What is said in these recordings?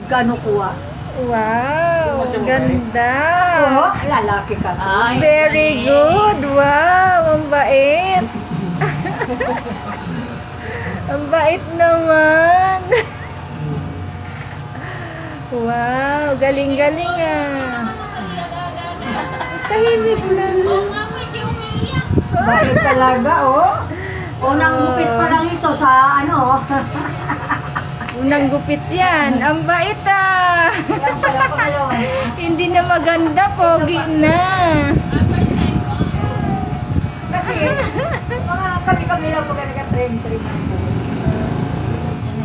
magkano kuha? Wow, ganda. Oo, lalaki ka. Ay, Very good. Wow, ang bait. Ang bait naman. Wow, galing-galing ah. Tahimik lang. Bait talaga, oh. Unang gupit pa lang ito sa ano. Unang gupit yan. Ang bait ah. Yan pala pangalawa. Hindi na maganda, pogi na. Kasi, mga kami-kami lang po ka nag-trim-trim.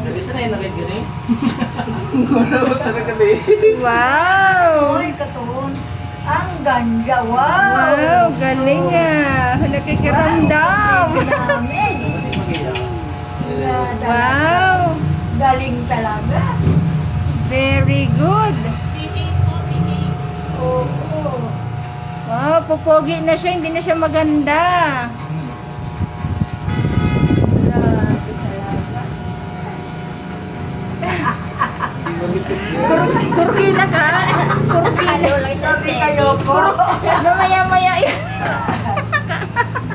Sabi sa na yung nakit-gani? Sabi kami. Wow. Uy, katuon. Ang ganda, wow. Wow, galing ah. Nakikiramdam. Namin. Wow. Galing talaga. Very good. Oo. Wow, pupogi na siya. Hindi na siya maganda. Grabe talaga. Kurkila ka. Kurkila. Sabi kayo po. Mamaya-maya yan.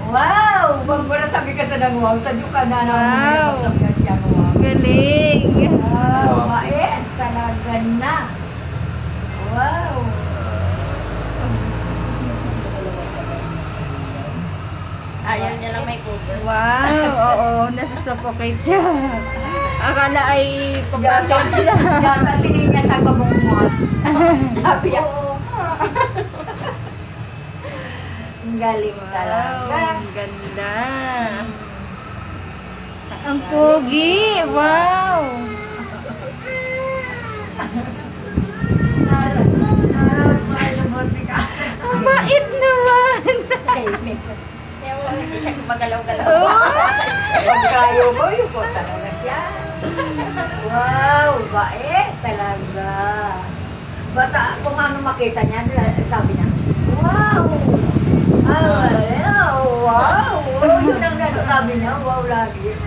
Wow! Bambara sabi ka sa nangwang. Tadyo ka na Wow. sabi ka siya nangwang. Galing. Wow! Bait talaga na. Wow! Ayaw niya lang may cover. Wow, oo, nasusuffocate siya. Akala ay papackage siya. Yata sinin niya sa babungmot. Sabi niya. Ang galing Wow, talaga. ang ganda. Ang pogi, wow. Ang bait naman. Kaya mo, hindi siya gumagalaw-galaw. Oh. Pag kayo mo, yung ko talaga siya. Wow! Bait talaga. Bata, kung ano makita niya, sabi niya, wow! Wow! Yun ang nasasabi niya, wow lagi.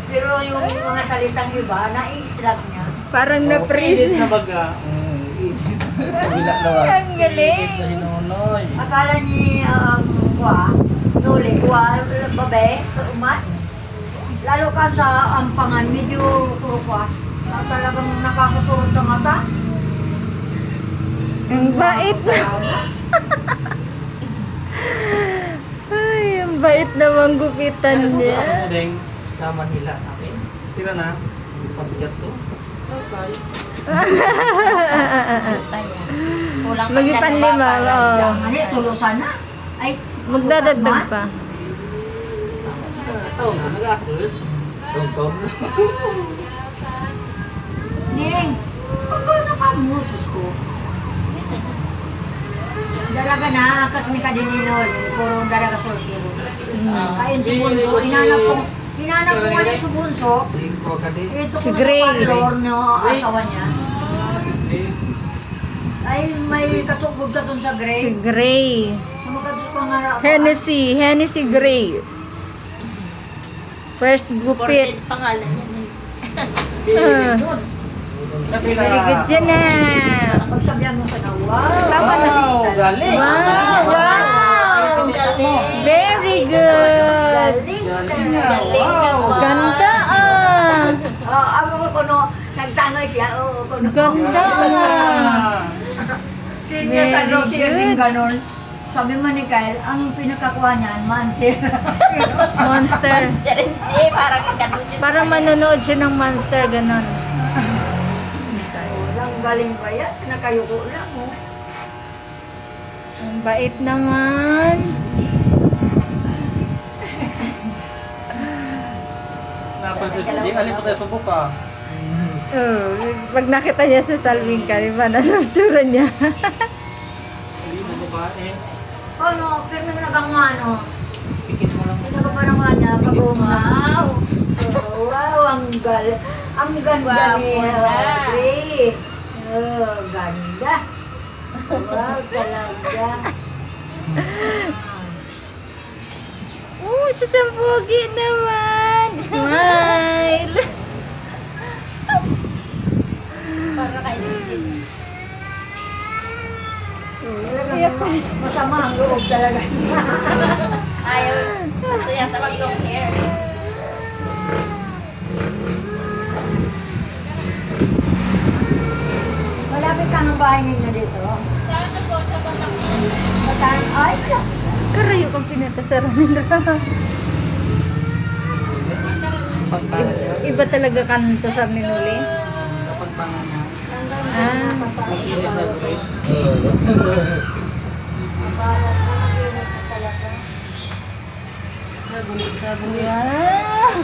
Pero yung mga salitang iba, nai-slap niya. Parang Pilit na-freeze. na baga. Kabila naman. Ang galing. Pilit na hinunoy. Akala niya, nuli, babe, umat. Lalo ka sa ampangan, medyo kurukwa. Talagang nakakasurot sa mata. Ang bait na. Ay, ang bait naman gupitan niya. Ano din sa Manila namin? Sila na. Pagkat to. Okay. Kulang Magipanlima, oo. Ano, tulusan na? Ay, Magdadagdag pa. Tao na, nag-akus. Tungkong. Ning, pagkano ka mo, Diyos ko? Dalaga na, kasi ni Kadinilol, puro dalaga soltero. Kain sa bunso, hinanap ko nga yung sa bunso. Singko ka din. Ito Si ko Gray. sa pastor na asawa niya. Ay, may katukod ka dun sa Si Gray. Gray. Ano ka gusto ko nga na? Hennessy Gray. First gupit. Ported pangalan niya. Ah, Kapila. very good dyan na. Pagsabihan mo sa na, wow! Tama na. Wow, galing. Wow, wow. Galing. Very good. Galing Galing talaga. naman. Ganda ah. Ako ko kuno, nagtangay siya. Oo, kuno. Ganda ah. Sinya sa Very grocery good. din ganon. Sabi mo ni Kyle, ang pinakakuha niyan, Mansell. Monster. Monster, hindi. Parang ganun yun. Parang manonood siya ng monster, ganon. Ang galing pa yan, nakayuko lang. Oh. Ang bait naman. Napasusuli. Alin pa tayo sa buka? Oh, pag nakita niya sa Salving ka, di ba, nasa tsura niya. Alin na babae. Ano, pero may nagangano. Pikit mo lang. Pinakapanangan niya, pag-uma. Wow. Oh, wow, ang ganda Gwapo niya. na. Great. Oh, ganda. Wow, talaga. Oh, sasampugi naman. Smile. Para kay Dindin. Iyak pa. Masama ang loob talaga. Ayaw. Gusto yata mag-long hair. Malapit ka ng bahay ninyo dito. Saan po? Sa Batangas. Matan, ay, Karayo kang pinatasaran nila. Pagtangan niya. Iba talaga kanto sa minuli. Pagtangan niya. Ah. Masinis na ito eh. Wow!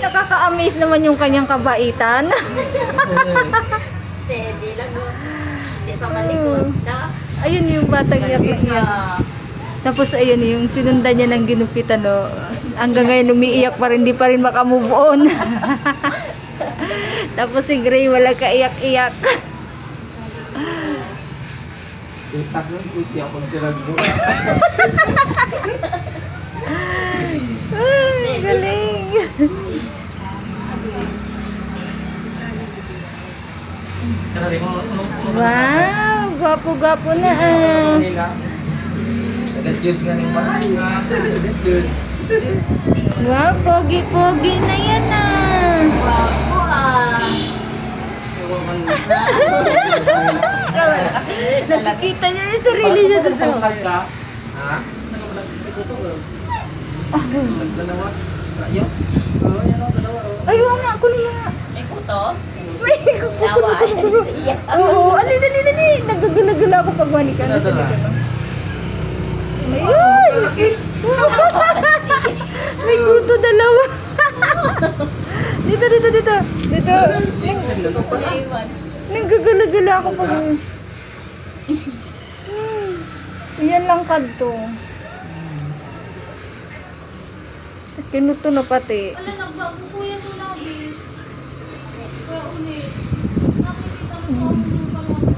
Nakaka-amaze naman yung kanyang kabaitan. Steady lang. Oh. Hindi pa malikot na. Ayun yung batang iyak na iyak. Tapos ayun yung sinundan niya ng ginupitan, no. Hanggang ngayon umiiyak pa rin, di pa rin makamove on. Tapos si Gray wala kaiyak-iyak. Itak lang po siya kung tiragbo. Ay, galing. Sarari mo. Wow, gwapo-gwapo na ah. Nag-choose nga ng maray. Nag-choose. Wow, pogi-pogi na yan ah. Wow. Nakikita niya yung sarili niya doon sa ka? Ha? Ito girl. Nagdalawa. Rayo? Oo, yan o, dalawa o. Ay, oo nga, kunin mo nga. May kuto? May Tawa. Siya. Oo, ali. Nagagula-gula ako pag wani ka na sa Nadala. likod. Ayun! May kuto dalawa. Dito. Nanggagala-gala ako pag... Yan lang kadto. Kinuto na pati. Wala, nagbago kuya sa labi. Kuya ulit. Nakikita mo sa ulo pa lang.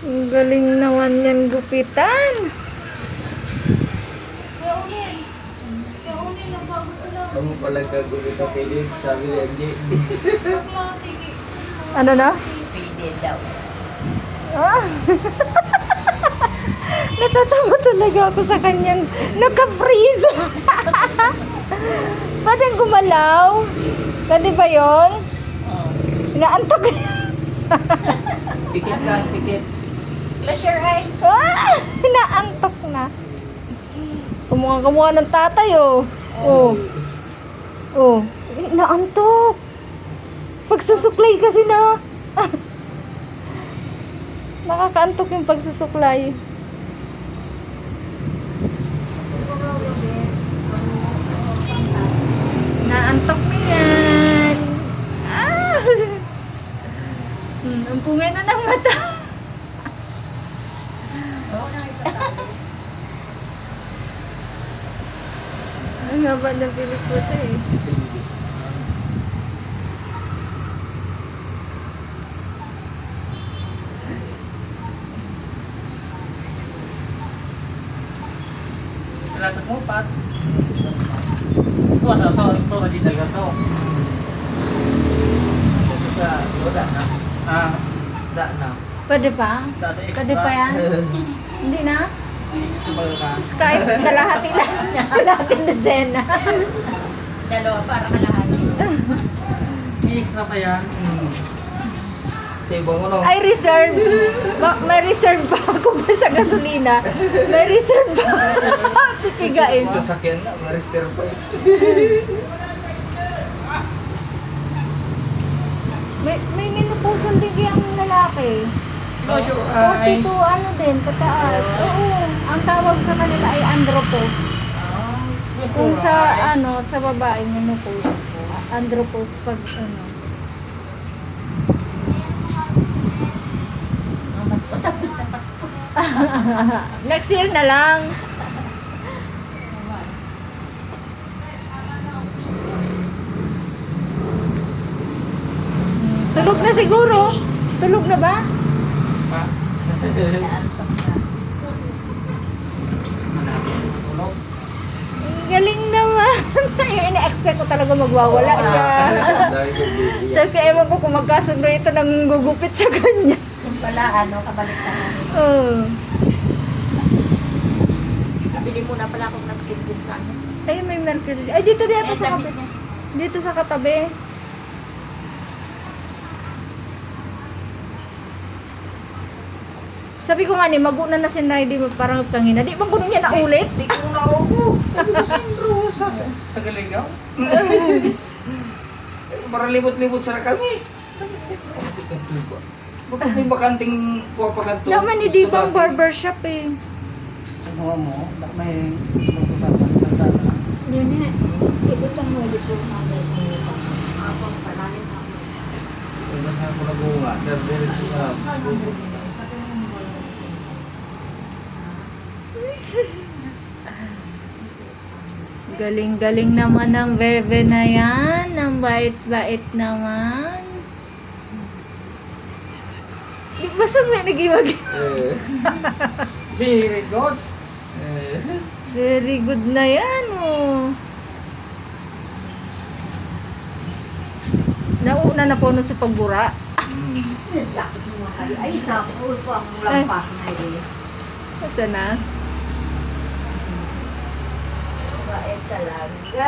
Ang galing naman yan gupitan. Kuya ulit. Kuya ulit, nagbago sa labi. Kamu pala gagulit ka, Philip. Sabi ni Angie. Pag-classic. Ano na? Pwede daw. Ah. Natatawa talaga ako sa kanyang naka-freeze. Pwede gumalaw? Pwede ba yun? Oh. Inaantok. Pikit ka, pikit. Close your eyes. Ah, inaantok na. Kumuha ng tatay, oh. Oh. Inaantok. Pagsusuklay kasi na. Nakakaantok yung pagsusuklay. Naantok na yan. Ah! Ang pungay na ng mata. Ang haba ng pilikota eh. Salatas mo, Pat. So, rajin na gato. Sa, wala na. Ah, da na. Pwede pa? Da sa extra. Pwede pa yan? Hindi na? Extra ka. Kahit kalahati na. Kalahati na Zena. Dalawa para kalahati. Extra pa yan. Sa ibang mo, no? Ay, reserve. May reserve pa ako ba sa gasolina? May reserve pa. Pipigain. Sasakyan na, marister pa eh. May minupusan din kayang lalaki. Close your 42 ano din, pataas. Oo. Ang tawag sa kanila ay andropause. Kung sa ano, sa babae menopause. Andropause pag ano. Pasko, tapos na Pasko. Next year na lang. Tulog na siguro. Tulog na ba? Pa? Naantok na. Tulog. Ang galing naman. naman. Yung ina-expect ko talaga magwawala siya. Dahil ko bibigyan. Sabi ko, ewan ko kung magkasundo ito nang gugupit sa kanya. Yung pala, kabalik na. Oo. Nabili muna pala akong napkin sa ano. Ay, may mercury. Ay, dito Eh, sa damit katabi. niya. Dito sa katabi. Sabi ko nga ni, mag-una na si Riley parang kangina. Di ba kuno niya na ulit? Di ko na ako. Sabi ko, siyempre, sa Tagaligaw. Para libot-libot sa kami. Bakit may bakanting puwapaganto? Naman ni Di bang barbershop eh. Ano mo? May magpapagod sa sana. Yun eh. Ibutang mo dito mga Apang palalim ako. Kung nasa ako nag-uunga, diretso sa Galing-galing naman ng bebe na yan. Ang bait-bait naman. Basta may nag-iwag. Very good. Very good na yan oh. Nauna na po sa pagbura. Lakit mo mga kali. Ay, tapos po ang lampas na yun. Basta na. Bait talaga.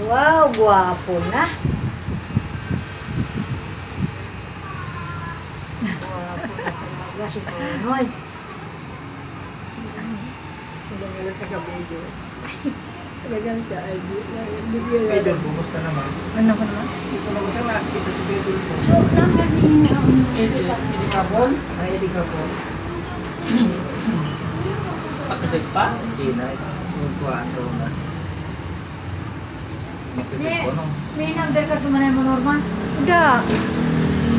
Wow, guwapo na. Guwapo na talaga si Nonoy. Hindi ka sa video. Talagang sa ID. Pedro, kumusta naman? Ano ko naman? Hindi ko naman siya nakikita si Pedro po. So, naman Edi Capon? Ay, Edi Capon. Pakasig pa? Hindi na. Magkuhaan daw na. Makasig ko no? may number ka sumanay mo, Norma? Da.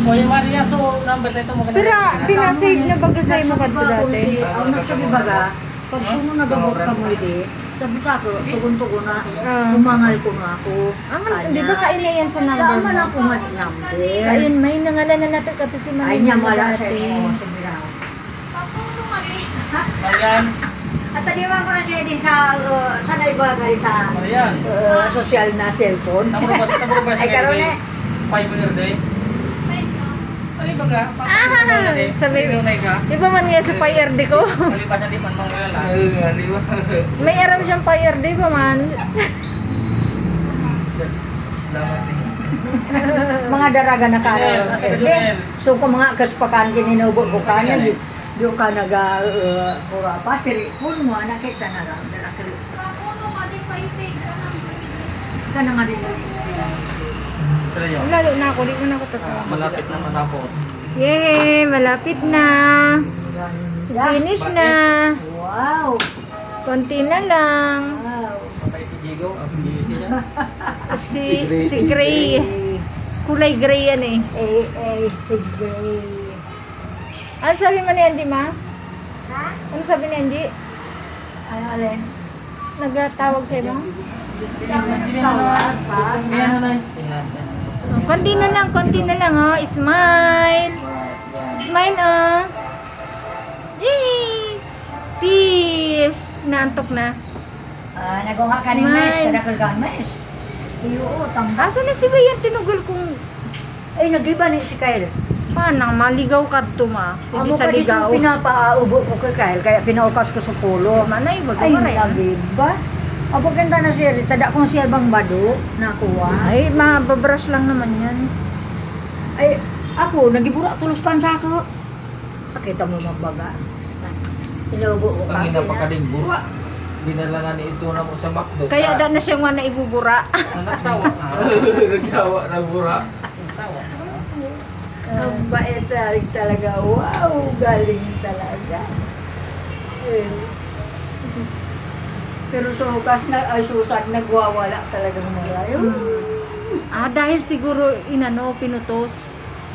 Oye, Maria, so number na ito mo Pero pinasave na baga sa'yo mo kadto dati. Ang nagsabi baga, pag puno nagabot ka mo hindi, sabi sa ako, tugon-tugon na, umangal ko na ako. Di ba kain na yan sa number Saan mo? man ako number? Ayun, may nangalan na natin kato si Manay. Ay, niya mala sa dati. iyo, sa Miraw. Papuno ka rin. Marian. At taliwan ko na siya din sa, sana ibagay sa Marian. social na cellphone. Tamo ba Ay, karoon eh. 5 years day? Ay, Ay, baga. Sabi, di ba man nga sa PRD ko? Malipasan di man mangulala. Di ba? May aram siyang PRD pa man. Salamat din. Mga daraga na ka. Junel, asa ka, Junel? So kung mga kaspakan kininubo ko ka na, di ka nag-ura pa, siripon mo, nakita na lang. papuno ka din pa itig ka ng bumili. Ka na nga rin. Lalo na ako, di ko na ako tatawa. Malapit na matapos. Yay! Malapit na. Finish na. Wow! Konti na lang. Wow! Patay si Diego, ang hindi siya. Si Gray. Kulay gray yan eh. si Gray. Ano sabi mo ni Angie, ma? Ha? Ano sabi ni Angie? Ano alin? Nagtawag sa'yo mo? Tawag pa? Ayan na. Konti na lang oh. Smile. Smile oh. Yay! Peace! Naantok na. Nagawa ka ni Smile. Mes, kadakalgan Mes. Iyo, tamba. Asa na si Bayan tinugol kung Ay, nag-iba ni si Kyle. paano maligaw ka to ma. Hindi Amo sa pa di ligaw. sa pinapaubo ko kay Kyle, kaya pinaukas ko sa pulo. Manay, wag Ay, mo rin. nag-iba. Abo ganda na siya, tada kong siya bang bado, nakuha. Ay, mababrush lang naman yan. Ay, ako, nagibura tulos kan sa ako. Pakita mo magbaga. Inubo ko Ang ina pa kading bura. Dinala na ni ito na mo sa McDo. Kaya da na siya nga na ibubura. Nagsawa. Nagsawa na bura. Nagsawa. Ang bait talaga. Wow, galing talaga. Eh. Pero sukas na, ay susad, nagwawala talagang malayo. Dahil siguro inano, pinutos.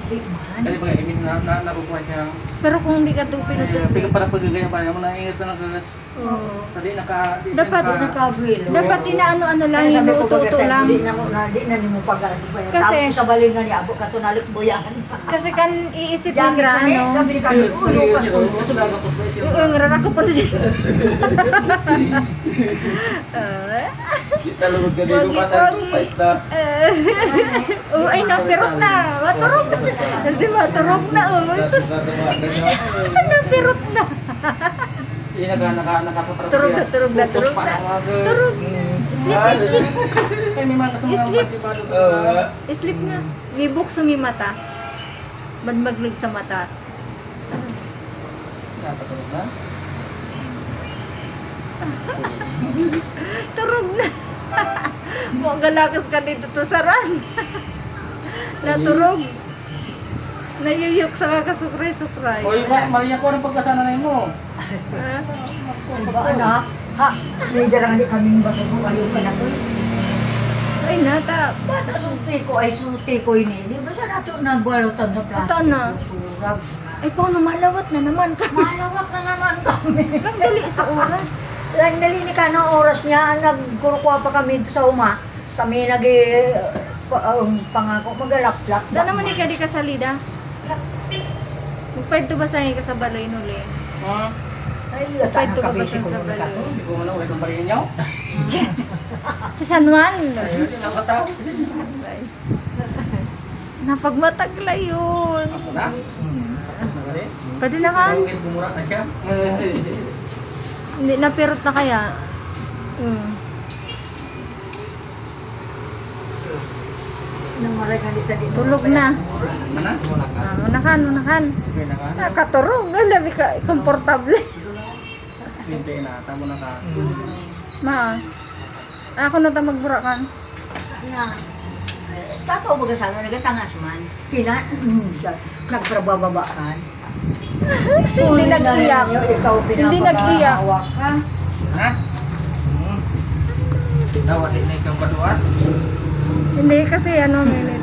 Di man. Kali pa imin na nakukuha siya. Pero kung hindi ka ito pinutos, Pika para pagigaya pa mo na ingat na kagas. Oo. Tadi naka Dapat Nakabilo. Dapat inaano-ano lang, Kaya sabi ko, inuuto-uto pagkasal, lang. Di na ni mo pag-ano pa yan. Kasi- Tapos sa balingan niya, abo ka tunalik buyan. Kasi kan iisip Yan, ng ano. sabi ni Kano, lukas ko. Yung rara ko pa din. Kita lulod ka dito Pogi, pasal pogi. fight na. Oh, ay napirot na. Maturog na. Hindi maturog na. Oh, sus. Napirot na. Ini naka Turog na, turog na, turog na. Turog. Sleep, sleep. Kaya memang kesemua Sleep. masih baru. Sleep na. Mibuk sa mi mata. Magmaglig sa mata. Apa tuh na? Turog na. Mo galakas ka dito to saran. Naturog. Nayuyok sa kakasukray-sukray. Oh, iba, Maria ko ang pagkasana na mo. Ah. Ba, anak? Ha? Hindi lang hindi kaming baso ko. Ayaw ka na ko. Ay nata. Bata suti ko ay suti ko ini. Di ba sa nato nagbalutan sa plastic? Ito na. Surab. Ay paano malawat na naman ka. Malawak na naman kami. Lang dali sa oras. Lang dali ni ka ng oras niya. Nagkurukuha pa kami sa uma. Kami pangako magalap-lap. Da naman ikaw di ka salida. Magpaid to ba sa ka sa balay nuli? Ha? Ay, Kahit yata ito na kabisi ko sa nung balay. nakato. Hindi ko man ulit ang parin niyo. Sa San Juan. Ayun, nakataw. Napagmatagla yun. Ako na. Tapos na rin. Pwede na kan? Mungkin bumura na siya. Hindi, napirot na kaya. Namaray ka dito dito. Tulog na. Mana? Wala ka. Unakan, unakan. Okay na ka. Nakaturong. Labi ka, komportable. Hindi na. Tamo na ka. Ma, ako na ta magburakan. Na. Tato baga sa nagatangas man. Pina siya nagprabababaan. Hindi nag-iyak. Ikaw Hindi nag-iyak. pinapahawak ka. Ha? Daw, di na ikaw kaduan. Hindi kasi ano, minute.